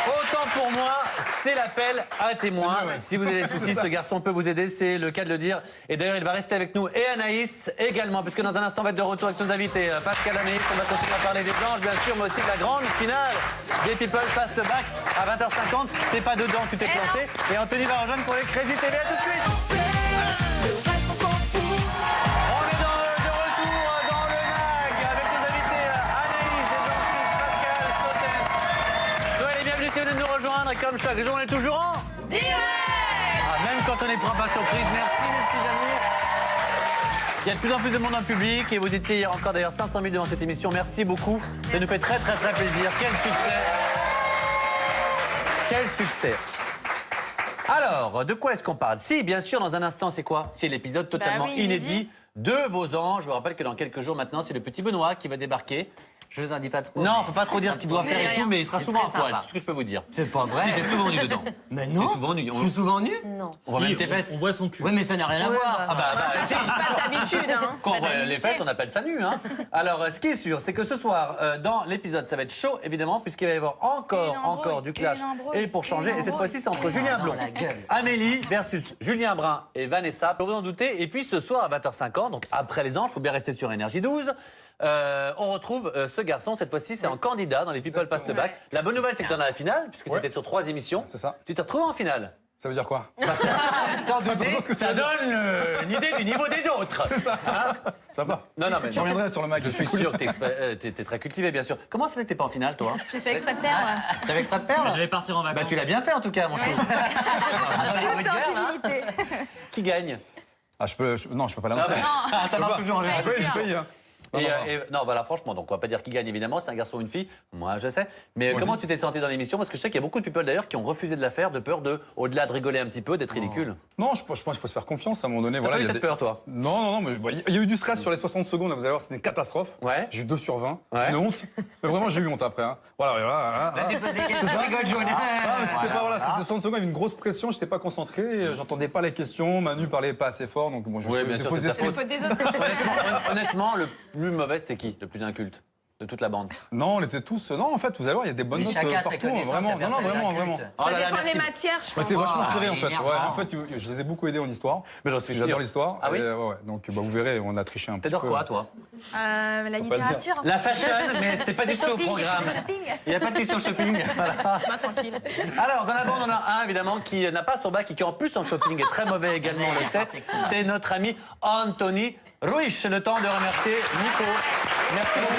[SPEAKER 4] Autant pour moi, c'est l'appel à témoins.
[SPEAKER 5] C'est mieux, ouais.
[SPEAKER 4] Si vous avez des soucis, ce garçon peut vous aider, c'est le cas de le dire. Et d'ailleurs, il va rester avec nous et Anaïs également, puisque dans un instant, on va être de retour avec nos invités. Pascal, Anaïs, on va continuer à parler des anges, bien sûr, mais aussi de la grande finale des People Fast Back à 20h50. T'es pas dedans, tu t'es planté. Et Anthony va rejoindre pour les Crazy TV. À tout de suite. On est de retour dans le mag avec nos invités Anaïs, Desantis, Pascal, Sautet. Soyez les bienvenus si vous venez de nous rejoindre. Et comme chaque jour, on est toujours en direct. Même quand on ne prend pas surprise. Merci mes petits amis. Il y a de plus en plus de monde dans le public et vous étiez hier encore d'ailleurs 500 000 devant cette émission. Merci beaucoup. Ça nous fait très plaisir. Quel succès. Quel succès. Alors, de quoi est-ce qu'on parle? Si, bien sûr, dans un instant, c'est quoi? C'est l'épisode totalement
[SPEAKER 3] oui,
[SPEAKER 4] inédit de Vos Anges. Je vous rappelle que dans quelques jours maintenant, c'est le petit Benoît qui va débarquer.
[SPEAKER 1] Je vous en dis pas trop.
[SPEAKER 4] Non, faut pas trop dire ce qu'il doit faire et tout, mais il sera
[SPEAKER 1] C'est
[SPEAKER 4] souvent
[SPEAKER 1] très
[SPEAKER 4] à poil,
[SPEAKER 1] sympa.
[SPEAKER 4] c'est tout ce que je peux vous dire.
[SPEAKER 1] C'est pas vrai.
[SPEAKER 4] Si, t'es souvent nu dedans.
[SPEAKER 1] Mais non.
[SPEAKER 4] T'es souvent nu.
[SPEAKER 1] Je suis souvent nu.
[SPEAKER 2] Non.
[SPEAKER 4] On voit même tes
[SPEAKER 6] Si,
[SPEAKER 4] fesses.
[SPEAKER 6] on voit son cul.
[SPEAKER 1] Oui, mais ça n'a rien à voir.
[SPEAKER 4] Ah bah, si.
[SPEAKER 3] Ça change pas d'habitude, hein.
[SPEAKER 4] Quand on
[SPEAKER 3] C'est pas
[SPEAKER 4] voit les
[SPEAKER 3] d'habitude.
[SPEAKER 4] fesses, on appelle ça nu. Hein. Alors, ce qui est sûr, c'est que ce soir, dans l'épisode, ça va être chaud, évidemment, puisqu'il va y avoir encore du clash. Et pour changer, et cette fois-ci, c'est entre Julien
[SPEAKER 1] dans
[SPEAKER 4] Blond,
[SPEAKER 1] la gueule.
[SPEAKER 4] Amélie versus Julien Brun et Vanessa. Vous vous en doutez. Et puis ce soir, à 20h50, donc après les anges, il faut bien rester sur Énergie 12. On retrouve ce garçon, cette fois-ci, c'est un candidat dans les People Pass the Back. La bonne nouvelle, c'est que dans la finale, puisque c'était sur 3 émissions,
[SPEAKER 5] C'est ça.
[SPEAKER 4] tu t'es retrouvé en finale.
[SPEAKER 5] Ça veut dire quoi?
[SPEAKER 4] T'en doutais, ça donne une idée du niveau des autres.
[SPEAKER 5] C'est ça. Ça va.
[SPEAKER 4] Non, mais
[SPEAKER 5] Je reviendrai sur le Mac.
[SPEAKER 4] je suis sûr que t'es très cultivé, bien sûr. Comment ça fait que t'es pas en finale, toi?
[SPEAKER 3] J'ai fait exprès de perdre.
[SPEAKER 4] T'avais exprès de
[SPEAKER 6] On
[SPEAKER 4] perdre?
[SPEAKER 6] devait partir en vacances.
[SPEAKER 4] Bah, tu l'as bien fait, en tout cas, mon chou.
[SPEAKER 3] Toute timidité.
[SPEAKER 4] Qui gagne?
[SPEAKER 5] Ah, non, je peux pas l'annoncer.
[SPEAKER 4] Ah, ça marche toujours.
[SPEAKER 5] Je peux essayer. Hein.
[SPEAKER 4] Non, voilà, franchement, donc on va pas dire qui gagne, évidemment, c'est un garçon ou une fille, moi je sais. Mais comment tu t'es senti dans l'émission? Parce que je sais qu'il y a beaucoup de people d'ailleurs qui ont refusé de la faire de peur de, au-delà de rigoler un petit peu, d'être ridicule.
[SPEAKER 5] Non, je pense qu'il faut se faire confiance à un moment donné.
[SPEAKER 4] T'as
[SPEAKER 5] Voilà,
[SPEAKER 4] pas eu
[SPEAKER 5] il y a
[SPEAKER 4] cette
[SPEAKER 5] des-
[SPEAKER 4] peur, toi?
[SPEAKER 5] Non, mais bon, il y a eu du stress sur les 60 secondes, vous allez voir, c'est une catastrophe.
[SPEAKER 4] Ouais.
[SPEAKER 5] J'ai eu 2 sur 20,
[SPEAKER 4] Ouais.
[SPEAKER 5] une honte. Mais vraiment, j'ai eu honte après. Hein. Voilà.
[SPEAKER 1] Là, tu poses des questions,
[SPEAKER 5] ça
[SPEAKER 1] rigole jaune.
[SPEAKER 5] Ah, mais c'était pas, voilà, c'était 60 secondes, il y avait une grosse pression, j'étais pas concentré, j'entendais pas les questions, Manu parlait pas assez fort, donc bon, je
[SPEAKER 4] Ouais, bien sûr, c'est
[SPEAKER 3] C'est la faute des autres.
[SPEAKER 4] Honnêtement, le plus mauvais, c'était qui? Le plus inculte de toute la bande?
[SPEAKER 5] Non, on était tous. Non, en fait, vous allez voir, il y a des bonnes
[SPEAKER 1] Mais
[SPEAKER 5] notes
[SPEAKER 1] chacun
[SPEAKER 5] partout,
[SPEAKER 1] ses connaissances,
[SPEAKER 5] vraiment.
[SPEAKER 1] il y a personne
[SPEAKER 5] Vraiment.
[SPEAKER 1] d'inculte.
[SPEAKER 4] Oh
[SPEAKER 3] Ça
[SPEAKER 4] là là,
[SPEAKER 3] dépend des
[SPEAKER 4] merci.
[SPEAKER 3] matières, je
[SPEAKER 5] On était
[SPEAKER 3] pense.
[SPEAKER 5] vachement serré en fait.
[SPEAKER 1] énervant.
[SPEAKER 5] Ouais, en fait, je les ai beaucoup aidés en histoire.
[SPEAKER 4] Mais j'en suis sûr.
[SPEAKER 5] J'adore l'histoire.
[SPEAKER 4] Ah oui?
[SPEAKER 5] Ouais. Donc, vous verrez, on a triché un petit peu.
[SPEAKER 4] T'adores quoi, toi?
[SPEAKER 3] La
[SPEAKER 5] pas le
[SPEAKER 3] littérature.
[SPEAKER 4] La fashion, mais c'était pas du tout au programme.
[SPEAKER 3] Le shopping.
[SPEAKER 4] Il n'y a pas de question shopping. Voilà.
[SPEAKER 3] Moi, tranquille.
[SPEAKER 4] Alors, dans la bande, on a un, évidemment, qui n'a pas son bac et qui, en plus, en shopping, est très mauvais également, on le sait. C'est notre ami Anthony Ruiz. C'est le temps de remercier Nico. Merci beaucoup.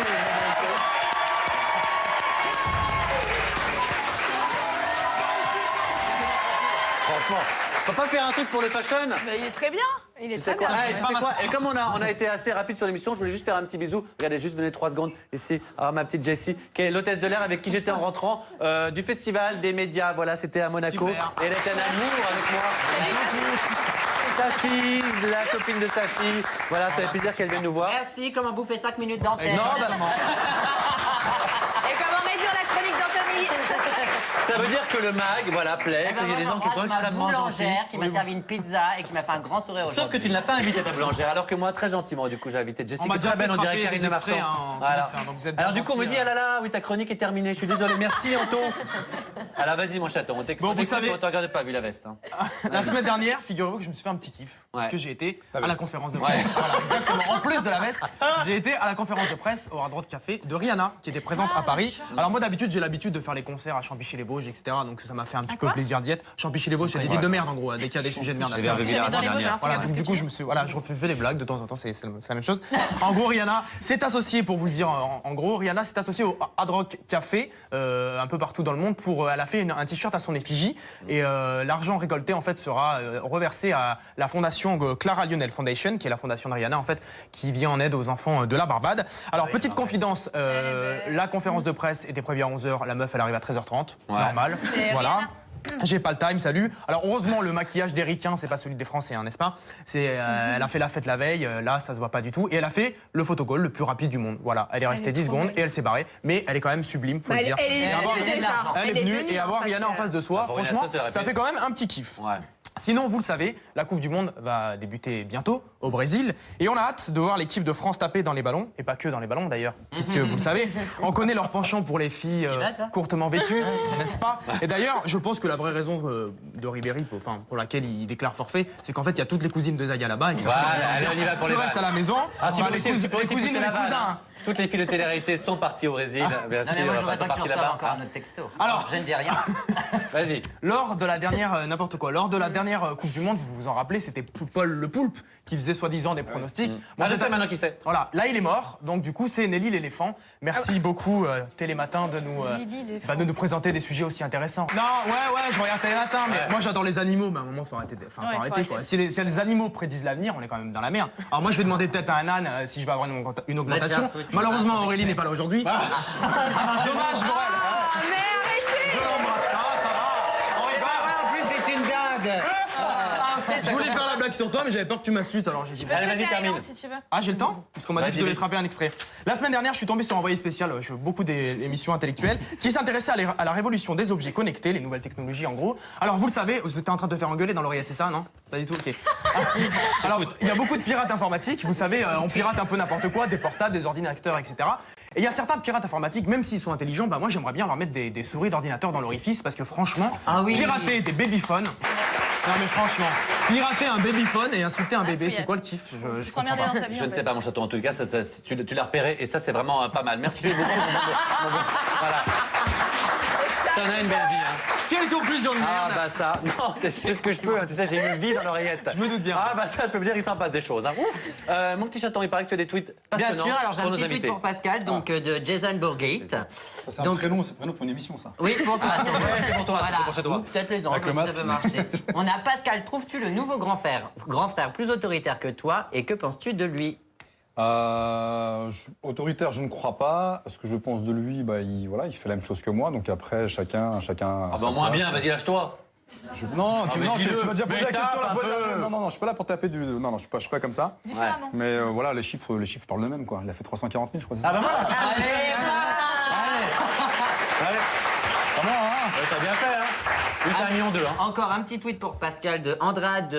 [SPEAKER 4] Franchement, on peut pas faire un truc pour le fashion?
[SPEAKER 3] Mais il est très bien. Il est
[SPEAKER 4] C'est
[SPEAKER 3] très
[SPEAKER 4] quoi?
[SPEAKER 3] bien.
[SPEAKER 4] Ah, et tu sais quoi? Et comme on a été assez rapide sur l'émission, je voulais juste faire un petit bisou. Regardez, juste venez 3 secondes ici. Ah, ma petite Jessie, qui est l'hôtesse de l'air avec qui j'étais en rentrant du festival des médias. Voilà, c'était à Monaco.
[SPEAKER 6] Super.
[SPEAKER 4] Et elle était un amour avec moi. Sa fille, la copine de sa fille. Voilà, ça fait plaisir qu'elle vienne nous voir.
[SPEAKER 1] Merci, comment bouffer 5 minutes d'antenne.
[SPEAKER 4] Non, bah,
[SPEAKER 3] Et comment réduire la chronique d'Anthony?
[SPEAKER 4] ça veut dire que le mag, voilà, plaît,
[SPEAKER 1] Eh ben,
[SPEAKER 4] qu'il y a des
[SPEAKER 1] moi,
[SPEAKER 4] gens qui sont
[SPEAKER 1] j'embrasse ma
[SPEAKER 4] extrêmement gentils.
[SPEAKER 1] boulangère qui m'a servi une pizza et qui m'a fait un grand sourire aujourd'hui.
[SPEAKER 4] Sauf que tu ne l'as pas invité ta boulangère, alors que moi, très gentiment, du coup, j'ai invité Jessie,
[SPEAKER 11] On
[SPEAKER 4] qui
[SPEAKER 11] m'a
[SPEAKER 4] est
[SPEAKER 11] déjà
[SPEAKER 4] très belle,
[SPEAKER 11] fait
[SPEAKER 4] on dirait
[SPEAKER 11] frapper
[SPEAKER 4] Karine
[SPEAKER 11] des extraits,
[SPEAKER 4] Marchand.
[SPEAKER 11] hein, en
[SPEAKER 4] Voilà.
[SPEAKER 11] coulisses, hein, donc vous êtes
[SPEAKER 4] Alors
[SPEAKER 11] bien
[SPEAKER 4] du coup, on me
[SPEAKER 11] gentils,
[SPEAKER 4] dit, ah là là, oui, ta chronique est terminée, je suis désolé, merci Anto. Alors vas-y, mon chaton, on t'écoute.
[SPEAKER 11] Bon, vous savez-
[SPEAKER 4] On te regarde pas, vu la veste. Hein.
[SPEAKER 11] La semaine dernière, figurez-vous que je me suis fait un petit kiff.
[SPEAKER 4] Ouais.
[SPEAKER 11] Parce que j'ai été à la
[SPEAKER 5] veste.
[SPEAKER 11] conférence de presse. Voilà, exactement. En plus de la veste, j'ai été à la conférence de presse au Hard Rock Café de Rihanna, qui était présente à Paris. Alors moi, d'habitude, j'ai l'habitude de faire les concerts à Champichy-les-Vosges, etc. Donc ça m'a fait un petit peu plaisir d'y être. Champichy-les-Vosges, c'est des villes de merde, en gros, dès qu'il y a des sujets de merde à faire. Voilà, donc du coup, je fais des blagues de temps en temps, c'est la même chose. En gros, Rihanna s'est associée, pour vous le dire, en gros, Rihanna s'est associée au Hard Rock Café, un peu partout dans le monde, pour, elle a fait un t-shirt à son effigie, et l'argent récolté, en fait, sera reversé à la fondation Clara Lionel Foundation, qui est la fondation de Rihanna, en fait, qui vient en aide aux enfants de la Barbade. Alors, petite confidence, la conférence de presse était prévue à 11h, la meuf, elle arrive à 13h30, normal, voilà. J'ai pas le time, salut. Alors heureusement, le maquillage des Ricains, c'est pas celui des Français, hein, n'est-ce pas? Elle a fait la fête la veille, là ça se voit pas du tout, et elle a fait le photocall le plus rapide du monde. Voilà, elle est restée 10 secondes et elle s'est barrée, mais elle est quand même sublime, faut le dire.
[SPEAKER 3] Elle est
[SPEAKER 4] Ah,
[SPEAKER 3] venue déjà.
[SPEAKER 11] Elle est venue et avoir
[SPEAKER 3] parce
[SPEAKER 11] Rihanna en
[SPEAKER 3] que-
[SPEAKER 11] face de soi,
[SPEAKER 4] Pour
[SPEAKER 11] franchement,
[SPEAKER 4] Rihanna, ça, c'est
[SPEAKER 11] ça
[SPEAKER 4] rapide.
[SPEAKER 11] fait quand même un petit kiff.
[SPEAKER 4] Ouais.
[SPEAKER 11] Sinon, vous le savez, la Coupe du Monde va débuter bientôt au Brésil et on a hâte de voir l'équipe de France taper dans les ballons, et pas que dans les ballons d'ailleurs, puisque vous le savez, on connaît leur penchant pour les filles
[SPEAKER 1] vas, toi
[SPEAKER 11] courtement vêtues, n'est-ce pas? Et d'ailleurs, je pense que la vraie raison de Ribéry, pour laquelle il déclare forfait, c'est qu'en fait, il y a toutes les cousines de Zaya là-bas. Et que ça
[SPEAKER 4] Voilà,
[SPEAKER 11] fait
[SPEAKER 4] allez, on y va pour
[SPEAKER 11] tu
[SPEAKER 4] les
[SPEAKER 11] restes à
[SPEAKER 4] vannes.
[SPEAKER 11] la maison,
[SPEAKER 4] Ah, tu
[SPEAKER 11] bah,
[SPEAKER 4] peux
[SPEAKER 11] les
[SPEAKER 4] aussi- tu peux aussi
[SPEAKER 11] cousines
[SPEAKER 4] pousser
[SPEAKER 11] et
[SPEAKER 4] la
[SPEAKER 11] les
[SPEAKER 4] vanne,
[SPEAKER 11] cousins.
[SPEAKER 4] hein. Toutes les filles de télé-réalité sont parties au Brésil, bien
[SPEAKER 1] Non, mais
[SPEAKER 4] sûr.
[SPEAKER 1] moi, je
[SPEAKER 4] Enfin,
[SPEAKER 1] voudrais
[SPEAKER 4] sont
[SPEAKER 1] pas que tu
[SPEAKER 4] parties
[SPEAKER 1] reçoives
[SPEAKER 4] là-bas.
[SPEAKER 1] encore un autre texto.
[SPEAKER 11] Alors.
[SPEAKER 1] Je ne dis rien.
[SPEAKER 4] Vas-y.
[SPEAKER 11] Lors de la dernière, n'importe quoi, lors de la dernière Coupe du Monde, vous vous en rappelez, c'était Paul le Poulpe qui faisait soi-disant des pronostics.
[SPEAKER 4] Moi, je sais maintenant qui c'est.
[SPEAKER 11] Voilà, là il est mort, donc du coup c'est Nelly l'éléphant. Merci beaucoup Télématin de nous présenter des sujets aussi intéressants. Non, ouais, je regarde Télématin, mais moi j'adore les animaux, mais à un moment faut arrêter, faut arrêter quoi. Si les animaux prédisent l'avenir, on est quand même dans la merde. Alors moi je vais demander peut-être à un âne si je vais avoir une augmentation. Malheureusement Aurélie n'est pas là aujourd'hui. Dommage pour elle.
[SPEAKER 3] Mais arrêtez!
[SPEAKER 11] Je l'embrasse, ça va, on rigole.
[SPEAKER 1] En plus, c'est une dinde.
[SPEAKER 11] Je voulais faire la blague sur toi, mais j'avais peur que tu m'insultes, alors j'ai dit.
[SPEAKER 4] Allez, vas-y, termine.
[SPEAKER 3] Si tu veux.
[SPEAKER 11] Ah, j'ai le temps? Parce qu'on m'a dit que je devais frapper un extrait. La semaine dernière, je suis tombé sur Envoyé spécial, beaucoup d'émissions intellectuelles, qui s'intéressaient à la révolution des objets connectés, les nouvelles technologies en gros. Alors, vous le savez, vous êtes en train de te faire engueuler dans l'oreillette, c'est ça, non? Pas du tout, ok. Alors, il y a beaucoup de pirates informatiques, vous savez, on pirate un peu n'importe quoi, des portables, des ordinateurs, etc. Et il y a certains pirates informatiques, même s'ils sont intelligents, bah moi j'aimerais bien leur mettre des souris d'ordinateur dans l'orifice, parce que franchement, pirater des babyphones. Non mais franchement, pirater un babyphone et insulter un bébé, c'est quoi le kiff? Je comprends pas.
[SPEAKER 4] Je ne sais pas, mon chaton. En tout cas, tu l'as repéré et ça, c'est vraiment pas mal. Merci beaucoup. Voilà. T'en as une belle vie, hein.
[SPEAKER 11] Quelle conclusion de merde!
[SPEAKER 4] Ah bah ça, non, c'est ce que je peux, hein. Tu sais, j'ai une vie dans l'oreillette.
[SPEAKER 11] Je me doute bien.
[SPEAKER 4] Ah bah ça, je peux vous dire, il s'en passe des choses. Hein. Mon petit chaton, il paraît que tu as des tweets passionnants.
[SPEAKER 1] Bien sûr, alors j'ai un
[SPEAKER 4] pour nos
[SPEAKER 1] petit tweet
[SPEAKER 4] invités.
[SPEAKER 1] pour Pascal, donc de Jason Bourgate.
[SPEAKER 5] C'est un prénom pour une émission, ça.
[SPEAKER 1] Oui, pour toi.
[SPEAKER 4] Ouais, c'est pour toi,
[SPEAKER 1] Voilà.
[SPEAKER 4] c'est pour chez toi.
[SPEAKER 1] Ou peut-être les anges,
[SPEAKER 5] Avec le
[SPEAKER 1] si ça
[SPEAKER 5] masque.
[SPEAKER 1] peut marcher. On a Pascal, trouves-tu le nouveau grand frère plus autoritaire que toi et que penses-tu de lui?
[SPEAKER 5] Autoritaire, je ne crois pas. Ce que je pense de lui, bah, il fait la même chose que moi. Donc après, chacun.
[SPEAKER 4] Ah bah moins bien, vas-y, lâche-toi.
[SPEAKER 5] Non, tu
[SPEAKER 4] mais
[SPEAKER 5] m'as
[SPEAKER 4] dis-le.
[SPEAKER 5] déjà posé
[SPEAKER 4] Mais
[SPEAKER 5] la question
[SPEAKER 4] tape
[SPEAKER 5] la
[SPEAKER 4] un
[SPEAKER 5] fois
[SPEAKER 4] peu.
[SPEAKER 5] dernière. Non, je suis pas là pour taper du. Non, je suis pas comme ça.
[SPEAKER 4] Ouais.
[SPEAKER 5] Mais voilà, les chiffres parlent d'eux-mêmes, quoi. Il a fait 340 000, je crois. C'est ça.
[SPEAKER 4] Ah bah voilà.
[SPEAKER 1] Allez,
[SPEAKER 4] T'as bien fait, hein. Lui, c'est 1,2 million, hein.
[SPEAKER 1] encore un petit tweet pour Pascal de Andrade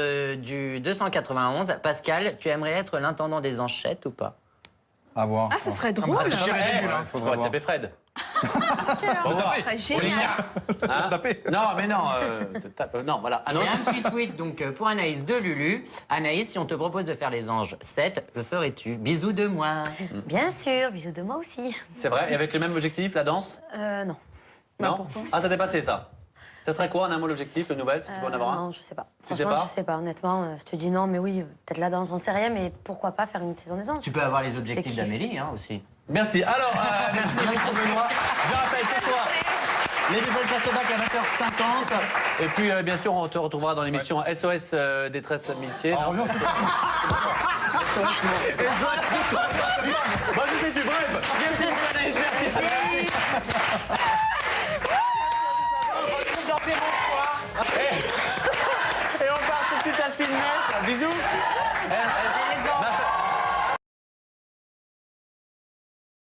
[SPEAKER 1] du 291. Pascal, tu aimerais être l'intendant des enchètes ou pas?
[SPEAKER 5] À voir.
[SPEAKER 3] Ah, ce serait drôle!
[SPEAKER 4] Eh,
[SPEAKER 5] faudrait
[SPEAKER 4] faudrait
[SPEAKER 5] voir.
[SPEAKER 4] taper Fred.
[SPEAKER 3] Ce serait génial!
[SPEAKER 4] Hein non, mais non, non, voilà. Un
[SPEAKER 1] Et
[SPEAKER 4] autre.
[SPEAKER 1] un petit tweet donc pour Anaïs de Lulu. Anaïs, si on te propose de faire les anges 7, le ferais-tu? Bisous de moi.
[SPEAKER 2] Bien sûr, bisous de moi aussi.
[SPEAKER 4] C'est vrai, et avec le même objectif, la danse?
[SPEAKER 2] Non.
[SPEAKER 4] Non. Ah, ça t'est passé, ça. Ça serait quoi, en un mot, l'objectif, le nouvel, si tu peux en avoir un?
[SPEAKER 2] Non, je sais pas.
[SPEAKER 4] Tu sais
[SPEAKER 2] Franchement,
[SPEAKER 4] pas
[SPEAKER 2] je sais pas. Honnêtement, je te dis non, mais oui, peut-être la danse, j'en sais rien, mais pourquoi pas faire une saison des anges?
[SPEAKER 1] Tu peux avoir les objectifs
[SPEAKER 2] Je kiffe.
[SPEAKER 1] d'Amélie hein, aussi.
[SPEAKER 4] Merci. Alors, merci beaucoup, Benoît. Je rappelle ce soir, les nouvelles Pastobac à 20h50. Et puis, bien sûr, on te retrouvera dans l'émission SOS Détresse Amitié.
[SPEAKER 5] On revient, c'est pas-
[SPEAKER 4] Moi, je sais plus, bref. Merci beaucoup, Anaïs. Merci. Et on part tout de suite à Sydney. Bisous.